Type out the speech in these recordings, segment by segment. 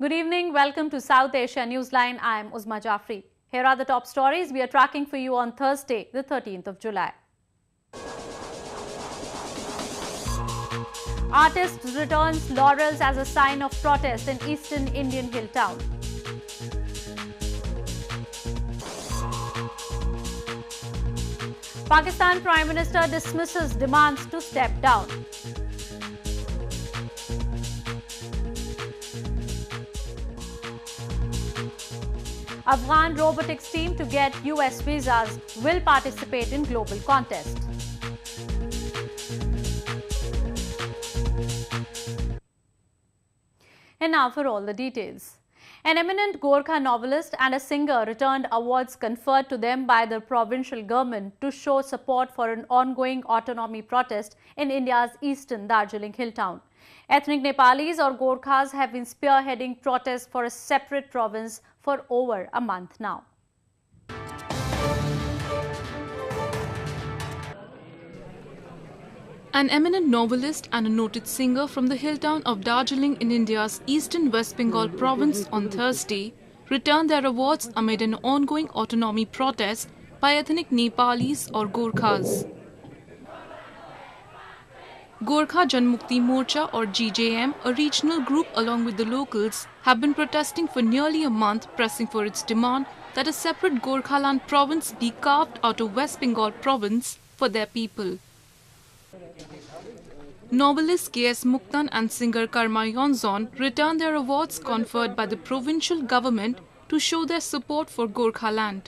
Good evening. Welcome to South Asia Newsline. I am Uzma Jafri. Here are the top stories we are tracking for you on Thursday, the 13th of July. Artist returns laurels as a sign of protest in eastern Indian hill town. Pakistan Prime Minister dismisses demands to step down. Afghan robotics team to get US visas will participate in global contest. And now for all the details. An eminent Gorkha novelist and a singer returned awards conferred to them by the provincial government to show support for an ongoing autonomy protest in India's eastern Darjeeling hill town. Ethnic Nepalis or Gorkhas have been spearheading protests for a separate province for over a month now. An eminent novelist and a noted singer from the hill town of Darjeeling in India's eastern West Bengal province on Thursday returned their awards amid an ongoing autonomy protest by ethnic Nepalis or Gorkhas. Gorkha Janmukti Morcha or GJM, a regional group along with the locals, have been protesting for nearly a month, pressing for its demand that a separate Gorkhaland province be carved out of West Bengal province for their people. Novelist K.S. Muktan and singer Karma Yonzon returned their awards conferred by the provincial government to show their support for Gorkhaland.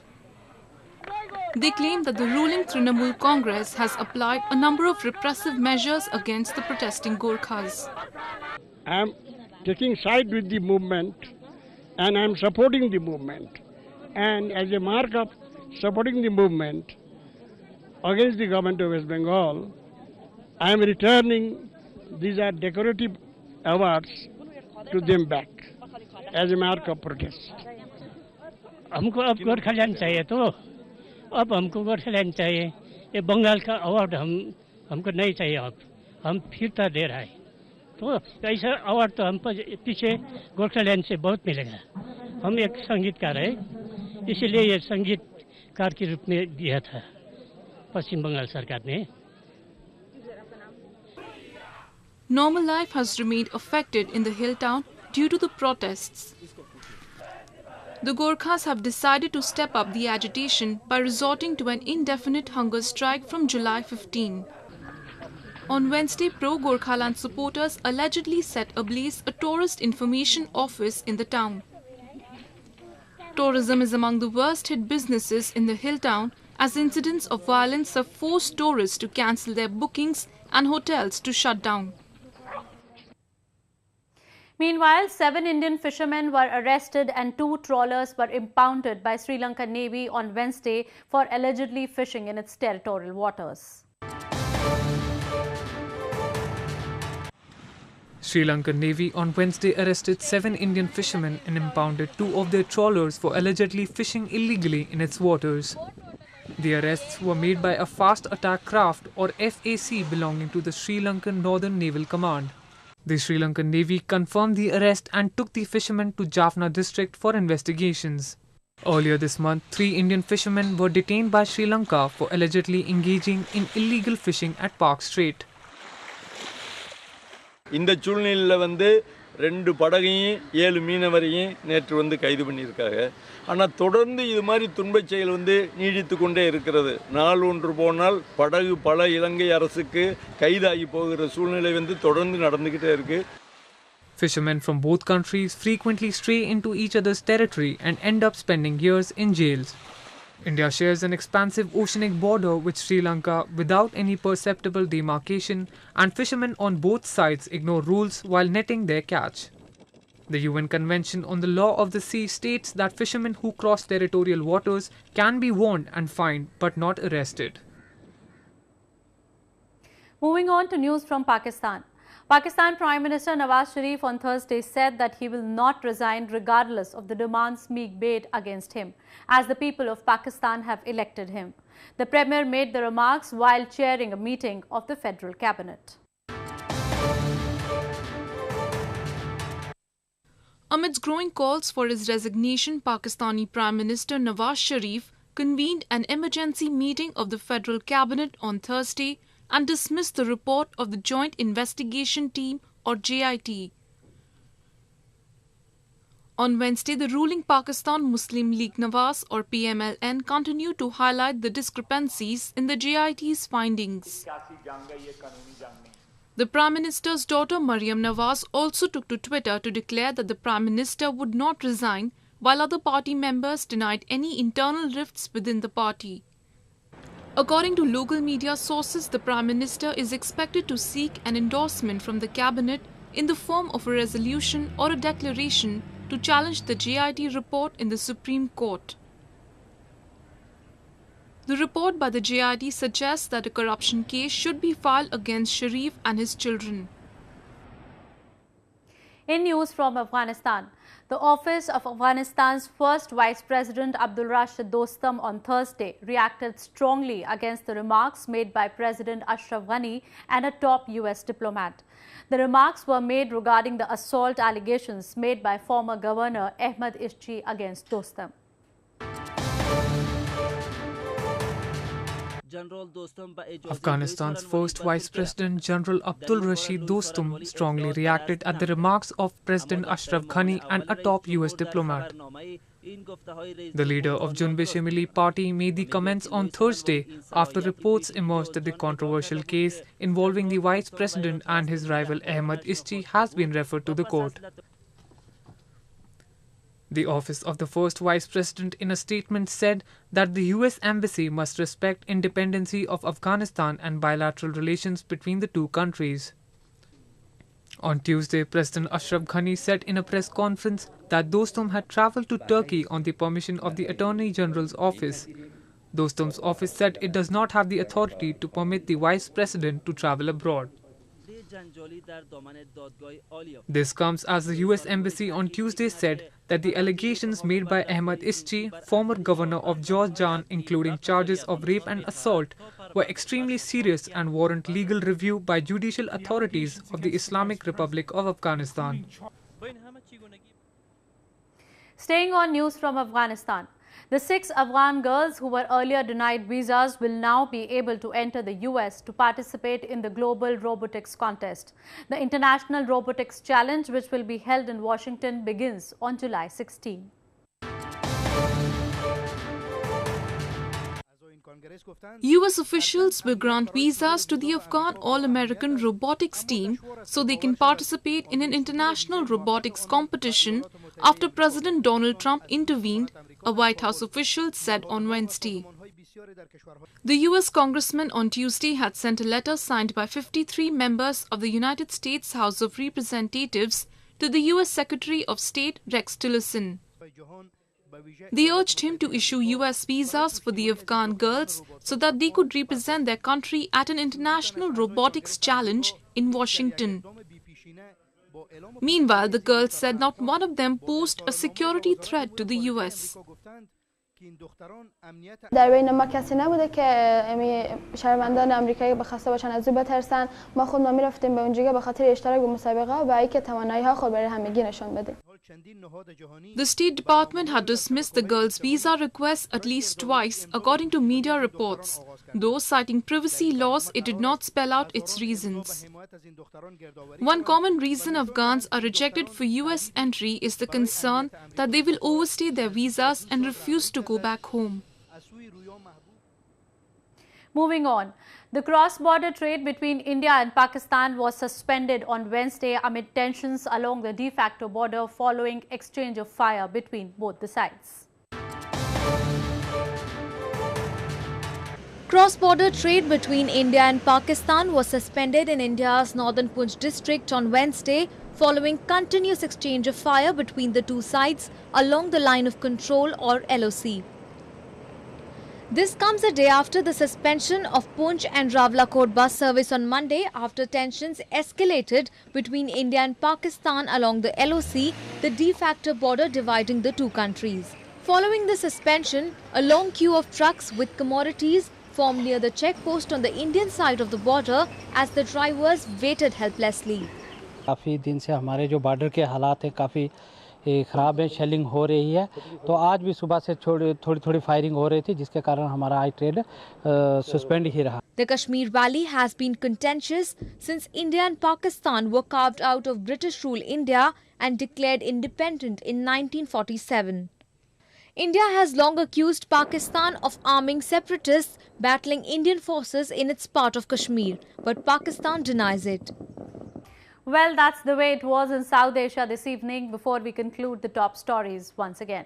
They claim that the ruling Trinamool Congress has applied a number of repressive measures against the protesting Gorkhas. I am taking side with the movement and I am supporting the movement. And as a mark of supporting the movement against the government of West Bengal, I am returning these are decorative awards to them back as a mark of protest. हमको अब गोरखालैंड चाहिए तो अब हमको गोरखालैंड चाहिए ये बंगाल का award हमको नहीं चाहिए अब हम फिरता दे रहा है तो ऐसा अवार्ड तो हम पीछे गोरखालैंड से बहुत मिलेगा हम एक संगीतकार है इसलिए ये संगीतकार के रूप में दिया था पश्चिम बंगाल सरकार ने. Normal life has remained affected in the hill town due to the protests. The Gorkhas have decided to step up the agitation by resorting to an indefinite hunger strike from July 15. On Wednesday, pro-Gorkhaland supporters allegedly set ablaze a tourist information office in the town. Tourism is among the worst hit businesses in the hill town as incidents of violence have forced tourists to cancel their bookings and hotels to shut down. Meanwhile, 7 Indian fishermen were arrested and 2 trawlers were impounded by Sri Lankan Navy on Wednesday for allegedly fishing in its territorial waters. Sri Lankan Navy on Wednesday arrested 7 Indian fishermen and impounded 2 of their trawlers for allegedly fishing illegally in its waters. The arrests were made by a fast attack craft or FAC belonging to the Sri Lankan Northern Naval Command. The Sri Lankan Navy confirmed the arrest and took the fishermen to Jaffna district for investigations. Earlier this month, 3 Indian fishermen were detained by Sri Lanka for allegedly engaging in illegal fishing at Park Strait. இந்த சூழ்நிலையில் வந்து 2 படகையும் 7 மீனவரையும் நேற்று வந்து கைது பண்ணியிருக்காங்க. ஆனால் தொடர்ந்து இது மாதிரி துன்பச் செயல் வந்து நீடித்து கொண்டே இருக்கிறது. நாள் ஒன்று போனால் படகு பல இலங்கை அரசுக்கு கைதாகி போகிற சூழ்நிலை வந்து தொடர்ந்து நடந்துகிட்டே இருக்கு. Fishermen from both countries frequently stray into each other's territory and end up spending years in jails. India shares an expansive oceanic border with Sri Lanka without any perceptible demarcation, and fishermen on both sides ignore rules while netting their catch. The UN Convention on the Law of the Sea states that fishermen who cross territorial waters can be warned and fined but not arrested. Moving on to news from Pakistan. Pakistan Prime Minister Nawaz Sharif on Thursday said that he will not resign regardless of the demands being made against him, as the people of Pakistan have elected him. The Premier made the remarks while chairing a meeting of the Federal Cabinet. Amidst growing calls for his resignation, Pakistani Prime Minister Nawaz Sharif convened an emergency meeting of the Federal Cabinet on Thursday and dismissed the report of the Joint Investigation Team or JIT. On Wednesday, the ruling Pakistan Muslim League Nawaz or PMLN continued to highlight the discrepancies in the JIT's findings. The Prime Minister's daughter Maryam Nawaz also took to Twitter to declare that the Prime Minister would not resign, while other party members denied any internal rifts within the party. According to local media sources, the Prime Minister is expected to seek an endorsement from the Cabinet in the form of a resolution or a declaration to challenge the JIT report in the Supreme Court. The report by the JIT suggests that a corruption case should be filed against Sharif and his children. In news from Afghanistan, the office of Afghanistan's first Vice President Abdul Rashid Dostum on Thursday reacted strongly against the remarks made by President Ashraf Ghani and a top US diplomat. The remarks were made regarding the assault allegations made by former Governor Ahmad Ishchi against Dostum. Afghanistan's first Vice President General Abdul Rashid Dostum strongly reacted at the remarks of President Ashraf Ghani and a top US diplomat. The leader of Junbish-e-Milli Party made the comments on Thursday after reports emerged that the controversial case involving the Vice President and his rival Ahmad Ishchi has been referred to the court. The office of the first Vice President in a statement said that the US Embassy must respect independency of Afghanistan and bilateral relations between the two countries. On Tuesday, President Ashraf Ghani said in a press conference that Dostum had travelled to Turkey on the permission of the Attorney General's office. Dostum's office said it does not have the authority to permit the Vice President to travel abroad. This comes as the US Embassy on Tuesday said that the allegations made by Ahmad Ishchi, former governor of Georgian, including charges of rape and assault, were extremely serious and warrant legal review by judicial authorities of the Islamic Republic of Afghanistan. Staying on news from Afghanistan, the 6 Afghan girls who were earlier denied visas will now be able to enter the US to participate in the global robotics contest. The International Robotics Challenge, which will be held in Washington, begins on July 16. US officials will grant visas to the Afghan All-American robotics team so they can participate in an international robotics competition after President Donald Trump intervened, a White House official said on Wednesday. The US congressman on Tuesday had sent a letter signed by 53 members of the United States House of Representatives to the US Secretary of State Rex Tillerson. They urged him to issue US visas for the Afghan girls so that they could represent their country at an international robotics challenge in Washington. Meanwhile, the girls said not one of them posed a security threat to the US. در بین ما کسی نبوده که شهروندان آمریکایی بخواسته باشن از او بترسن. ما خودمون میرفتیم به اونجا به خاطر اشتراک به مسابقه و اینکه توانایی‌ها خود برای همگی نشون بدیم. The State Department had dismissed the girls' visa requests at least twice, according to media reports. Though citing privacy laws, it did not spell out its reasons. One common reason Afghans are rejected for US entry is the concern that they will overstay their visas and refuse to go back home. Moving on, the cross-border trade between India and Pakistan was suspended on Wednesday amid tensions along the de facto border following exchange of fire between both the sides. Cross-border trade between India and Pakistan was suspended in India's northern Punj district on Wednesday following continuous exchange of fire between the two sides along the line of control or LOC. This comes a day after the suspension of Punj and Rawalakot bus service on Monday after tensions escalated between India and Pakistan along the LOC, the de facto border dividing the two countries. Following the suspension, a long queue of trucks with commodities formed near the checkpost on the Indian side of the border as the drivers waited helplessly. काफ़ी दिन से हमारे जो border के हालात हैं काफ़ी ख़राब है, शेलिंग हो रही है। तो आज भी सुबह से थोड़ी फायरिंग हो रही थी, जिसके कारण हमारा आई ट्रेड सस्पेंड ही रहा। The Kashmir Valley has been contentious since India and Pakistan were carved out of British rule India and declared independent in 1947. India has long accused Pakistan of arming separatists battling Indian forces in its part of Kashmir, but Pakistan denies it. Well, that's the way it was in South Asia this evening. Before we conclude the top stories once again.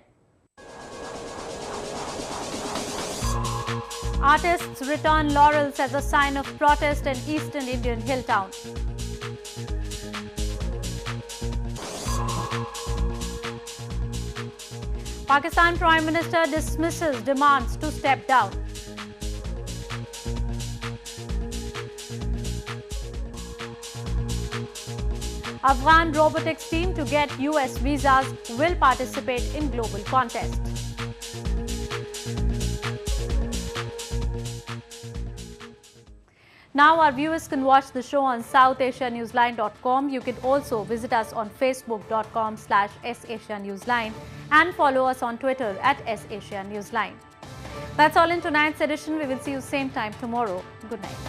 Artists return laurels as a sign of protest in eastern Indian hill town. Pakistan Prime Minister dismisses demands to step down. Afghan robotics team to get US visas will participate in global contest. Now our viewers can watch the show on SouthAsiaNewsline.com. You can also visit us on Facebook.com/SAsiaNewsline and follow us on Twitter @SAsiaNewsline. That's all in tonight's edition. We will see you same time tomorrow. Good night.